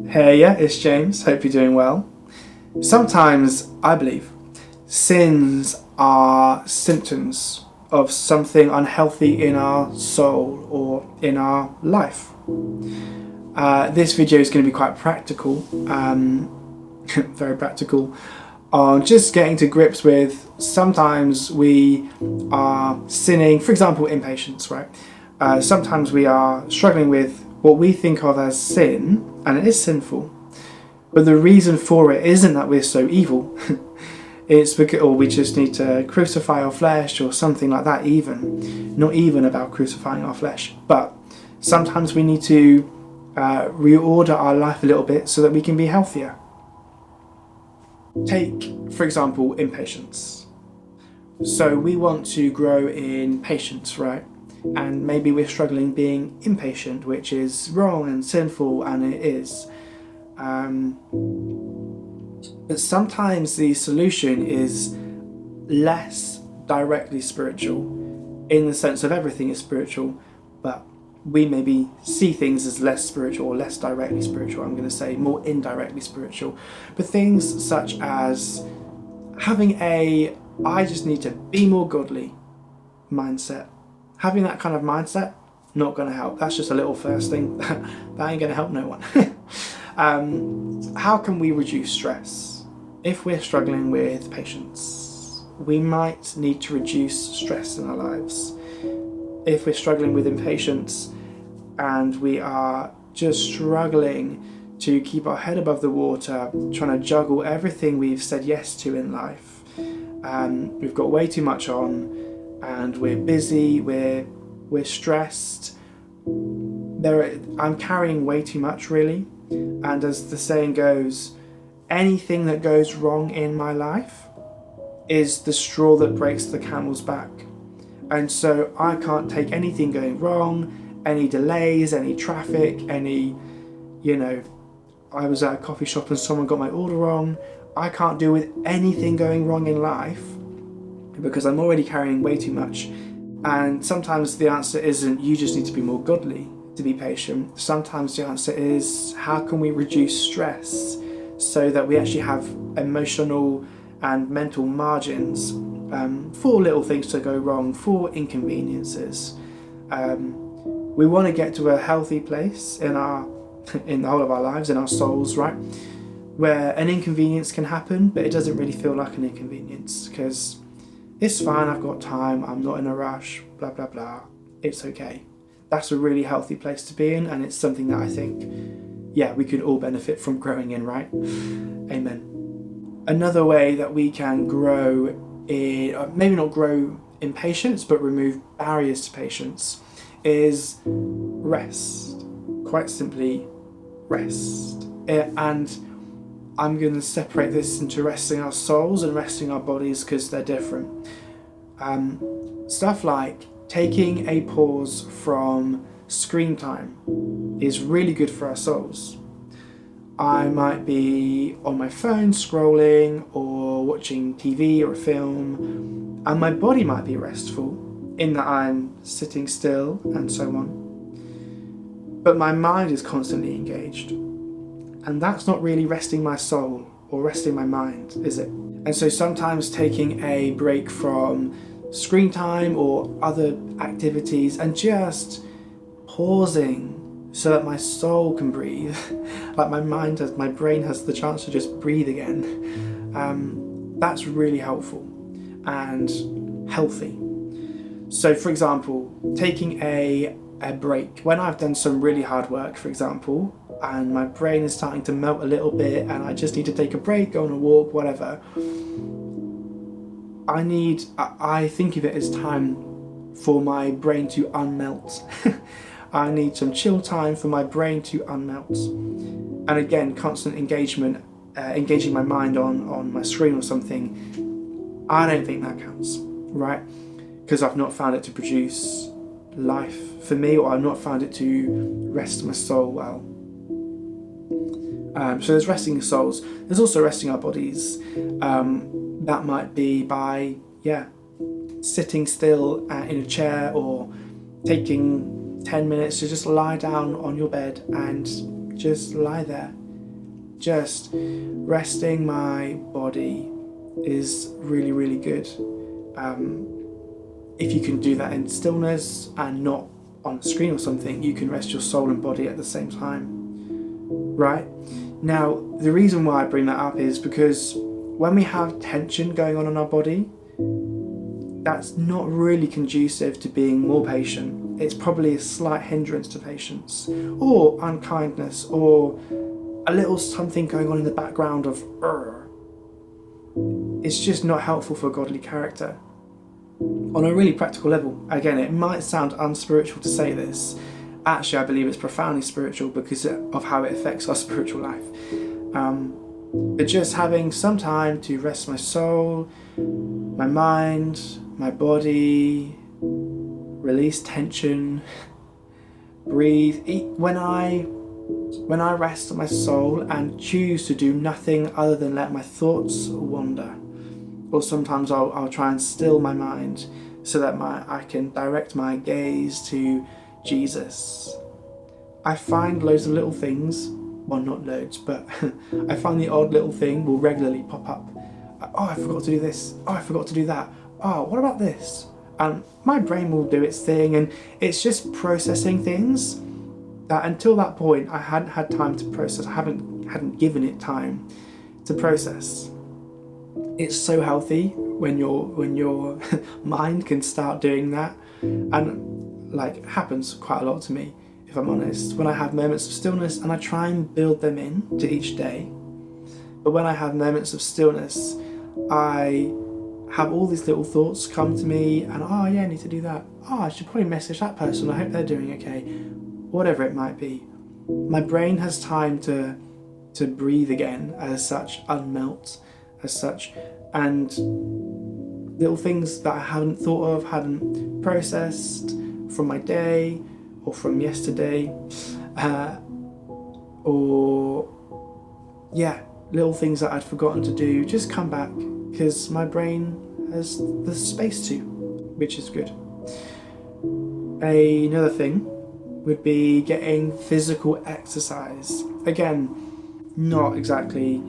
Hey, yeah, it's James. Hope you're doing well. Sometimes, I believe, sins are symptoms of something unhealthy in our soul or in our life. This video is going to be quite practical, very practical, on just getting to grips with sometimes we are sinning, for example, impatience, right? Sometimes we are struggling with what we think of as sin, and it is sinful, but the reason for it isn't that we're so evil. It's because, or we just need to crucify our flesh or something like that. Even not even about crucifying our flesh, but sometimes we need to reorder our life a little bit so that we can be healthier. Take, for example, impatience. So we want to grow in patience, right? And maybe we're struggling being impatient, which is wrong and sinful, and it is. But sometimes the solution is less directly spiritual, in the sense of everything is spiritual, but we maybe see things as less spiritual or less directly spiritual. I'm going to say more indirectly spiritual. But things such as having I just need to be more godly mindset. Having that kind of mindset, not going to help. That's just a little first thing. That ain't going to help no one. How can we reduce stress? If we're struggling with patience, we might need to reduce stress in our lives. If we're struggling with impatience and we are just struggling to keep our head above the water, trying to juggle everything we've said yes to in life, we've got way too much on, and we're busy, we're stressed. I'm carrying way too much, really. And as the saying goes, anything that goes wrong in my life is the straw that breaks the camel's back. And so I can't take anything going wrong, any delays, any traffic, I was at a coffee shop and someone got my order wrong. I can't deal with anything going wrong in life because I'm already carrying way too much. And sometimes the answer isn't you just need to be more godly to be patient. Sometimes the answer is how can we reduce stress so that we actually have emotional and mental margins for little things to go wrong, for inconveniences. We want to get to a healthy place in the whole of our lives, in our souls, right? Where an inconvenience can happen, but it doesn't really feel like an inconvenience because it's fine, I've got time, I'm not in a rush, blah, blah, blah. It's okay. That's a really healthy place to be in, and it's something that I think, we could all benefit from growing in, right? Amen. Another way that we can grow in, maybe not grow in patience, but remove barriers to patience, is rest. Quite simply, rest. And I'm going to separate this into resting our souls and resting our bodies because they're different. Stuff like taking a pause from screen time is really good for our souls. I might be on my phone scrolling or watching TV or a film, and my body might be restful in that I'm sitting still and so on. But my mind is constantly engaged. And that's not really resting my soul or resting my mind, is it? And so sometimes taking a break from screen time or other activities and just pausing so that my soul can breathe, like my brain has the chance to just breathe again. That's really helpful and healthy. So for example, taking a break. When I've done some really hard work, for example, and my brain is starting to melt a little bit and I just need to take a break, go on a walk, whatever, I think of it as time for my brain to unmelt. I need some chill time for my brain to unmelt. And again, constant engagement, engaging my mind on my screen or something, I don't think that counts, right? Because I've not found it to produce life for me, or I've not found it to rest my soul well. So there's resting your souls. There's also resting our bodies. That might be by, sitting still in a chair or taking 10 minutes to just lie down on your bed and just lie there. Just resting my body is really, really good. If you can do that in stillness and not on a screen or something, you can rest your soul and body at the same time. Right? Now, the reason why I bring that up is because when we have tension going on in our body, that's not really conducive to being more patient. It's probably a slight hindrance to patience, or unkindness, or a little something going on in the background of It's just not helpful for godly character. On a really practical level, again, it might sound unspiritual to say this. Actually, I believe it's profoundly spiritual because of how it affects our spiritual life. But just having some time to rest my soul, my mind, my body, release tension, breathe. When I rest my soul and choose to do nothing other than let my thoughts wander, or sometimes I'll try and still my mind so that I can direct my gaze to Jesus. I find loads of little things, well, not loads, but I find the odd little thing will regularly pop up. Oh, I forgot to do this. Oh, I forgot to do that. Oh, what about this? And my brain will do its thing, and it's just processing things that until that point I hadn't had time to process. I hadn't given it time to process. It's so healthy when your mind can start doing that, and like happens quite a lot to me, if I'm honest, when I have moments of stillness, and I try and build them in to each day. But when I have moments of stillness, I have all these little thoughts come to me, and I need to do that. I should probably message that person. I hope they're doing okay. Whatever it might be. My brain has time to breathe again, as such, unmelt, as such, and little things that I hadn't thought of, hadn't processed from my day or from yesterday, little things that I'd forgotten to do just come back because my brain has the space to, which is good. Another thing would be getting physical exercise. Again, not exactly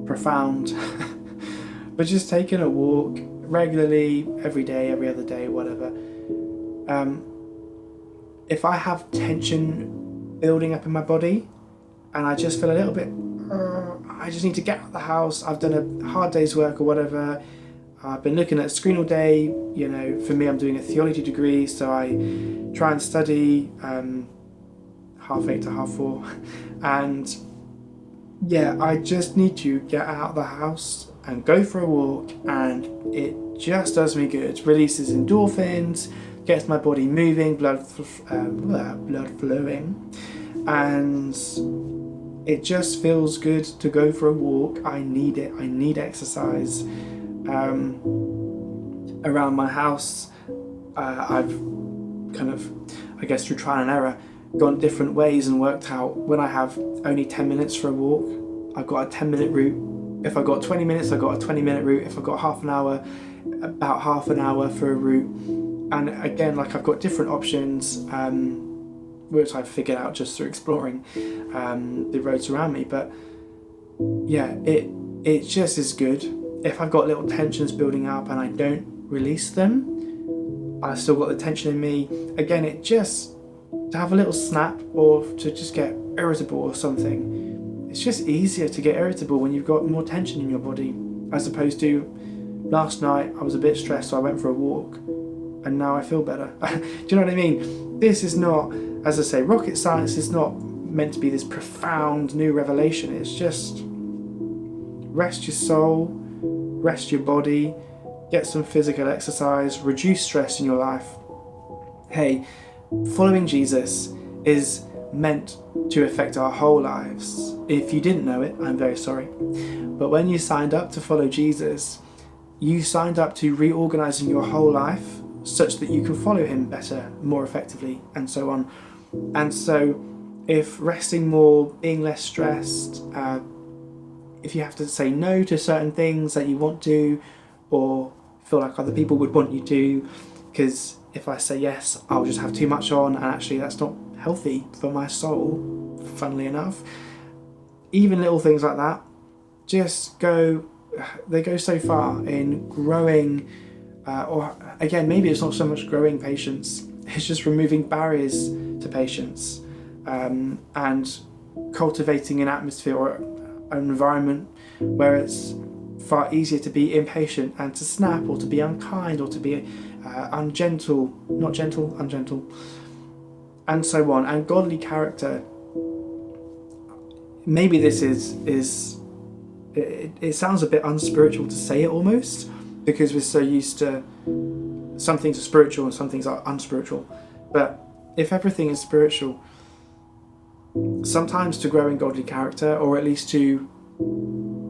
profound, but just taking a walk regularly, every day, every other day, whatever. If I have tension building up in my body and I just feel a little bit, I just need to get out of the house, I've done a hard day's work or whatever, I've been looking at a screen all day, for me I'm doing a theology degree, so I try and study 8:30 to 4:30, and I just need to get out of the house and go for a walk, and it just does me good. It releases endorphins, gets my body moving, blood flowing, and it just feels good to go for a walk. I need it. I need exercise. Around my house, I've kind of, through trial and error, gone different ways and worked out when I have only 10 minutes for a walk, I've got a 10-minute route. If I've got 20 minutes, I've got a 20-minute route. If I've got half an hour, about half an hour for a route. And again, I've got different options, which I've figured out just through exploring the roads around me. But it just is good. If I've got little tensions building up and I don't release them, I've still got the tension in me. Again, it just, to have a little snap or to just get irritable or something, it's just easier to get irritable when you've got more tension in your body, as opposed to last night I was a bit stressed, so I went for a walk and now I feel better. Do you know what I mean? This is not, as I say, rocket science is not meant to be this profound new revelation. It's just rest your soul, rest your body, get some physical exercise, reduce stress in your life. Hey, following Jesus is meant to affect our whole lives. If you didn't know it, I'm very sorry. But when you signed up to follow Jesus, you signed up to reorganizing your whole life such that you can follow him better, more effectively, and so on. And so if resting more, being less stressed, if you have to say no to certain things that you want to, or feel like other people would want you to, because if I say yes, I'll just have too much on, and actually that's not healthy for my soul, funnily enough. Even little things like that they go so far in growing, or again, maybe it's not so much growing patience, it's just removing barriers to patience, and cultivating an atmosphere or an environment where it's far easier to be impatient and to snap, or to be unkind, or to be ungentle, and so on. And godly character, maybe this is it sounds a bit unspiritual to say it almost, because we're so used to some things are spiritual and some things are unspiritual. But if everything is spiritual, sometimes to grow in godly character, or at least to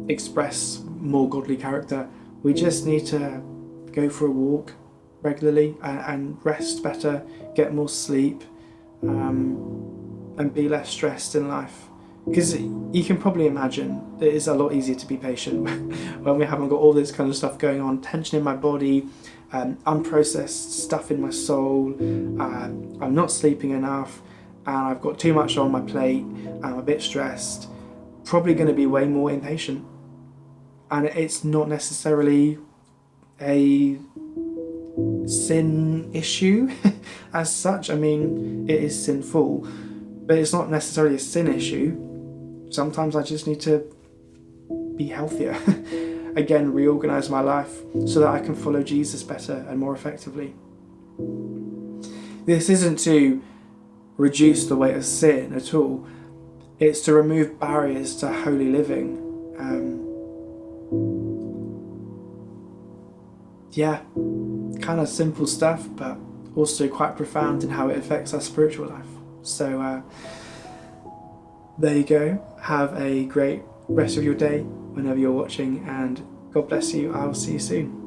express more godly character, we just need to go for a walk regularly and rest better, get more sleep, and be less stressed in life. Because you can probably imagine it is a lot easier to be patient when we haven't got all this kind of stuff going on, tension in my body, unprocessed stuff in my soul, I'm not sleeping enough, and I've got too much on my plate, I'm a bit stressed. Probably going to be way more impatient. And it's not necessarily a sin issue as such. I mean, it is sinful, but it's not necessarily a sin issue. Sometimes I just need to be healthier. Again, reorganize my life so that I can follow Jesus better and more effectively. This isn't to reduce the weight of sin at all. It's to remove barriers to holy living. Kind of simple stuff, but also quite profound in how it affects our spiritual life. So there you go. Have a great rest of your day whenever you're watching, and God bless you. I'll see you soon.